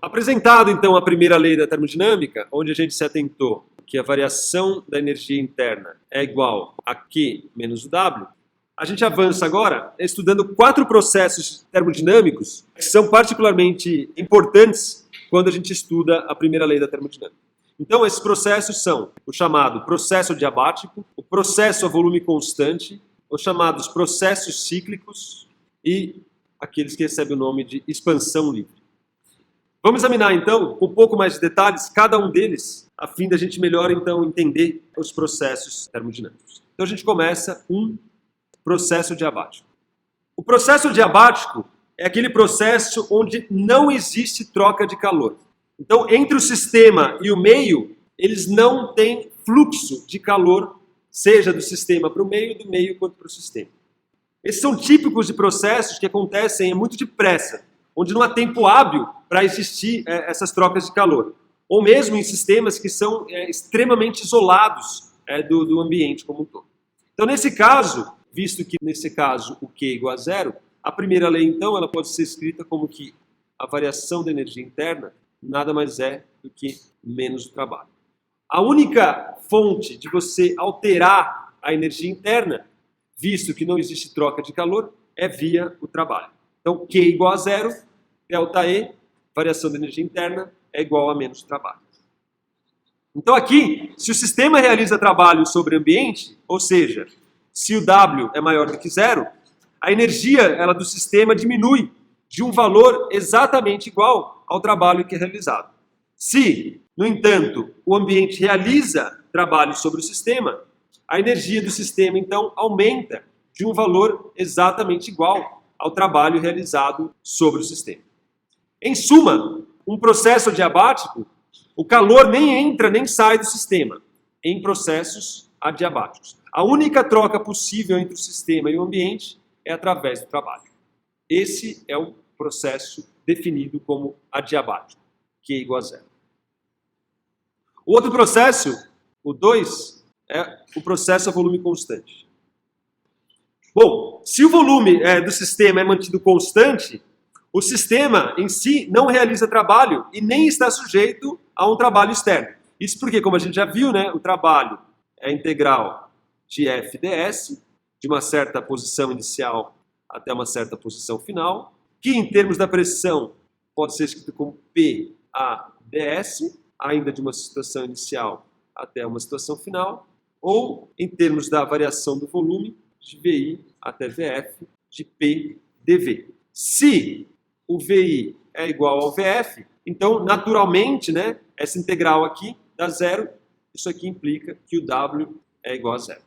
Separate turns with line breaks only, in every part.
Apresentado então a primeira lei da termodinâmica, onde a gente se atentou que a variação da energia interna é igual a Q menos o W, a gente avança agora estudando 4 processos termodinâmicos que são particularmente importantes quando a gente estuda a primeira lei da termodinâmica. Então, esses processos são o chamado processo adiabático, o processo a volume constante, os chamados processos cíclicos e aqueles que recebem o nome de expansão livre. Vamos examinar, então, com um pouco mais de detalhes, cada um deles, a fim da gente melhor, então, entender os processos termodinâmicos. Então, a gente começa um processo adiabático. O processo adiabático é aquele processo onde não existe troca de calor. Então, entre o sistema e o meio, eles não têm fluxo de calor, seja do sistema para o meio, do meio quanto para o sistema. Esses são típicos de processos que acontecem muito depressa, onde não há tempo hábil para existir essas trocas de calor. Ou mesmo em sistemas que são extremamente isolados do ambiente como um todo. Então, nesse caso, visto que nesse caso o Q é igual a zero, a primeira lei, então, ela pode ser escrita como que a variação da energia interna nada mais é do que menos o trabalho. A única fonte de você alterar a energia interna, visto que não existe troca de calor, é via o trabalho. Então, Q igual a zero, ΔE, variação da energia interna, é igual a menos o trabalho. Então aqui, se o sistema realiza trabalho sobre o ambiente, ou seja, se o W é maior do que zero, a energia do sistema diminui de um valor exatamente igual ao trabalho que é realizado. Se, no entanto, o ambiente realiza trabalho sobre o sistema, a energia do sistema, então, aumenta de um valor exatamente igual ao trabalho realizado sobre o sistema. Em suma, um processo adiabático, o calor nem entra nem sai do sistema em processos adiabáticos. A única troca possível entre o sistema e o ambiente é através do trabalho. Esse é o processo definido como adiabático, Q igual a zero. O outro processo, o 2, é o processo a volume constante. Bom, se o volume do sistema é mantido constante, o sistema em si não realiza trabalho e nem está sujeito a um trabalho externo. Isso porque, como a gente já viu, o trabalho é integral de F ds, de uma certa posição inicial até uma certa posição final, que em termos da pressão pode ser escrito como P a ds, ainda de uma situação inicial até uma situação final, ou em termos da variação do volume, de VI até VF, de P dV. Se o VI é igual ao VF, então, naturalmente, essa integral aqui dá zero, isso aqui implica que o W é igual a zero.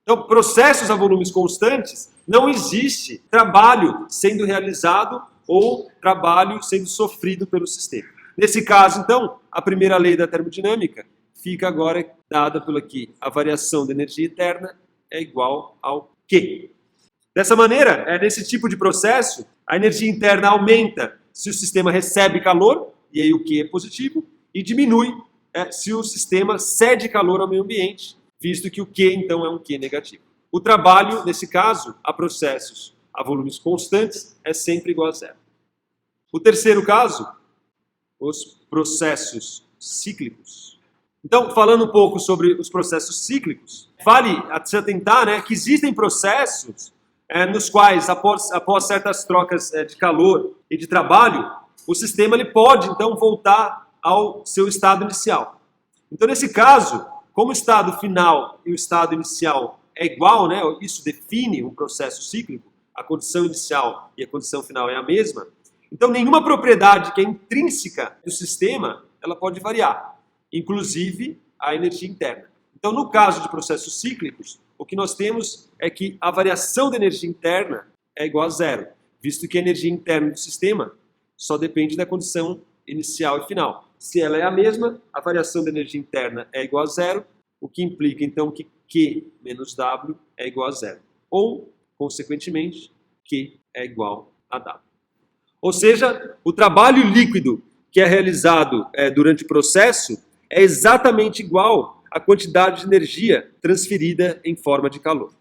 Então, processos a volumes constantes, não existe trabalho sendo realizado ou trabalho sendo sofrido pelo sistema. Nesse caso, então, a primeira lei da termodinâmica fica agora dada por aqui. A variação da energia interna é igual ao Q. Dessa maneira, nesse tipo de processo, a energia interna aumenta se o sistema recebe calor, e aí o Q é positivo, e diminui se o sistema cede calor ao meio ambiente, visto que o Q, então, é um Q negativo. O trabalho, nesse caso, a processos a volumes constantes, é sempre igual a zero. O terceiro caso, os processos cíclicos. Então, falando um pouco sobre os processos cíclicos, vale se atentar que existem processos nos quais, após certas trocas de calor e de trabalho, o sistema ele pode, então, voltar ao seu estado inicial. Então, nesse caso, como o estado final e o estado inicial é igual, isso define um processo cíclico, a condição inicial e a condição final é a mesma, então nenhuma propriedade que é intrínseca do sistema, ela pode variar, inclusive a energia interna. Então, no caso de processos cíclicos, o que nós temos é que a variação da energia interna é igual a zero, visto que a energia interna do sistema só depende da condição inicial e final. Se ela é a mesma, a variação da energia interna é igual a zero, o que implica, então, que Q menos W é igual a zero. Ou, consequentemente, Q é igual a W. Ou seja, o trabalho líquido que é realizado durante o processo é exatamente igual à quantidade de energia transferida em forma de calor.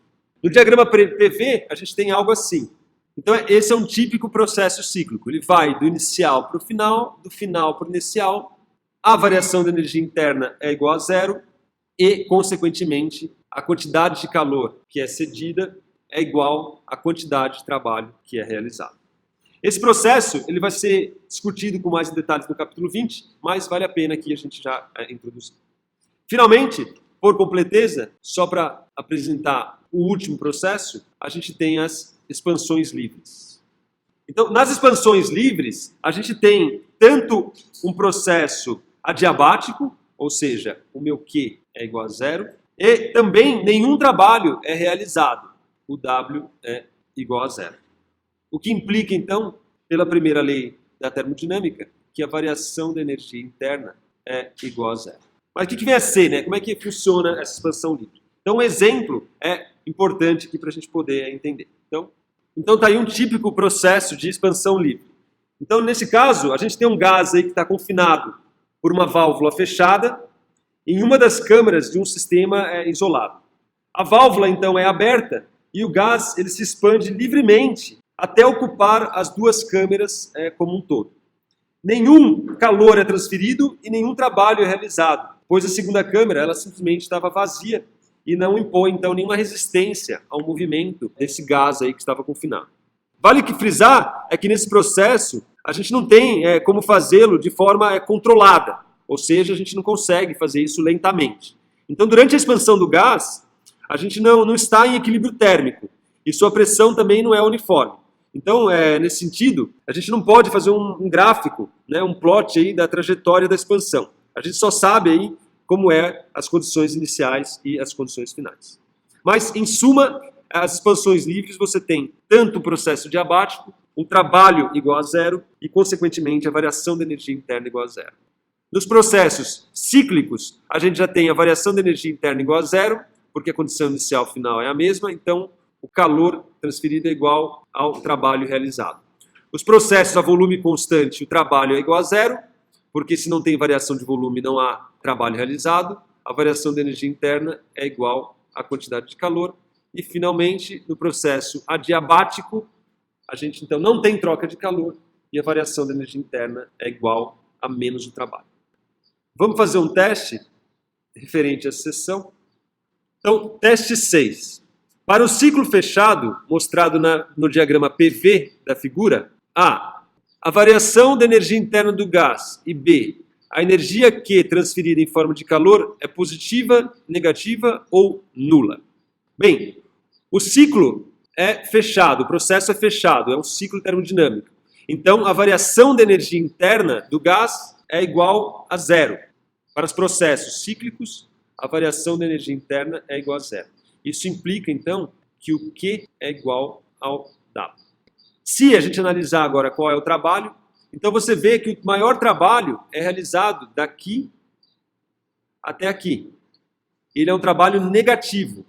No diagrama PV, a gente tem algo assim. Então esse é um típico processo cíclico. Ele vai do inicial para o final, do final para o inicial. A variação da energia interna é igual a zero e, consequentemente, a quantidade de calor que é cedida é igual à quantidade de trabalho que é realizado. Esse processo ele vai ser discutido com mais detalhes no capítulo 20, mas vale a pena aqui a gente já introduzir. Finalmente, por completeza, só para apresentar o último processo, a gente tem as expansões livres. Então, nas expansões livres, a gente tem tanto um processo adiabático, ou seja, o meu Q é igual a zero, e também nenhum trabalho é realizado. O W é igual a zero. O que implica, então, pela primeira lei da termodinâmica, que a variação da energia interna é igual a zero. Mas o que vem a ser, né? Como é que funciona essa expansão livre? Então, um exemplo é importante aqui para a gente poder entender. Então está aí um típico processo de expansão livre. Então, nesse caso, a gente tem um gás aí que está confinado por uma válvula fechada em uma das câmaras de um sistema isolado. A válvula, então, é aberta e o gás ele se expande livremente até ocupar as duas câmeras como um todo. Nenhum calor é transferido e nenhum trabalho é realizado, pois a segunda câmara ela simplesmente estava vazia e não impõe, então, nenhuma resistência ao movimento desse gás aí que estava confinado. Vale que frisar é que nesse processo a gente não tem como fazê-lo de forma controlada, ou seja, a gente não consegue fazer isso lentamente. Então, durante a expansão do gás, a gente não está em equilíbrio térmico e sua pressão também não é uniforme. Então, nesse sentido, a gente não pode fazer um gráfico, né, um plot aí da trajetória da expansão. A gente só sabe aí como as condições iniciais e as condições finais. Mas, em suma, as expansões livres você tem tanto o processo diabático, um trabalho igual a zero e, consequentemente, a variação da energia interna igual a zero. Nos processos cíclicos, a gente já tem a variação da energia interna igual a zero, porque a condição inicial final é a mesma, então o calor transferido é igual ao trabalho realizado. Os processos a volume constante, o trabalho é igual a zero, porque se não tem variação de volume não há trabalho realizado, a variação da energia interna é igual à quantidade de calor. E, finalmente, no processo adiabático, a gente então não tem troca de calor e a variação da energia interna é igual a menos o trabalho. Vamos fazer um teste referente a essa seção. Então, teste 6. Para o ciclo fechado, mostrado no diagrama PV da figura, a variação da energia interna do gás e B, a energia Q transferida em forma de calor é positiva, negativa ou nula. Bem, o ciclo é fechado, o processo é fechado, é um ciclo termodinâmico. Então, a variação da energia interna do gás é igual a zero. Para os processos cíclicos, a variação da energia interna é igual a zero. Isso implica, então, que o Q é igual ao W. Se a gente analisar agora qual é o trabalho, então você vê que o maior trabalho é realizado daqui até aqui. Ele é um trabalho negativo.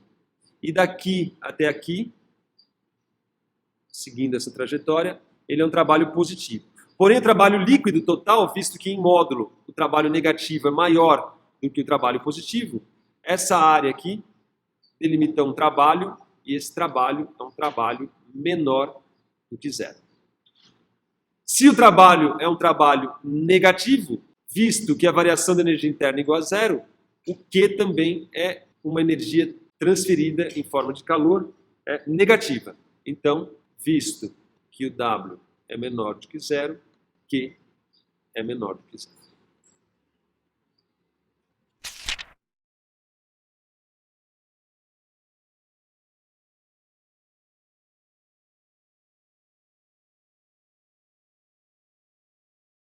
E daqui até aqui, seguindo essa trajetória, ele é um trabalho positivo. Porém, o trabalho líquido total, visto que em módulo o trabalho negativo é maior do que o trabalho positivo, essa área aqui delimita um trabalho e esse trabalho é um trabalho menor do que zero. Se o trabalho é um trabalho negativo, visto que a variação da energia interna é igual a zero, o Q também é uma energia transferida em forma de calor negativa. Então, visto que o W é menor do que zero, Q é menor do que zero.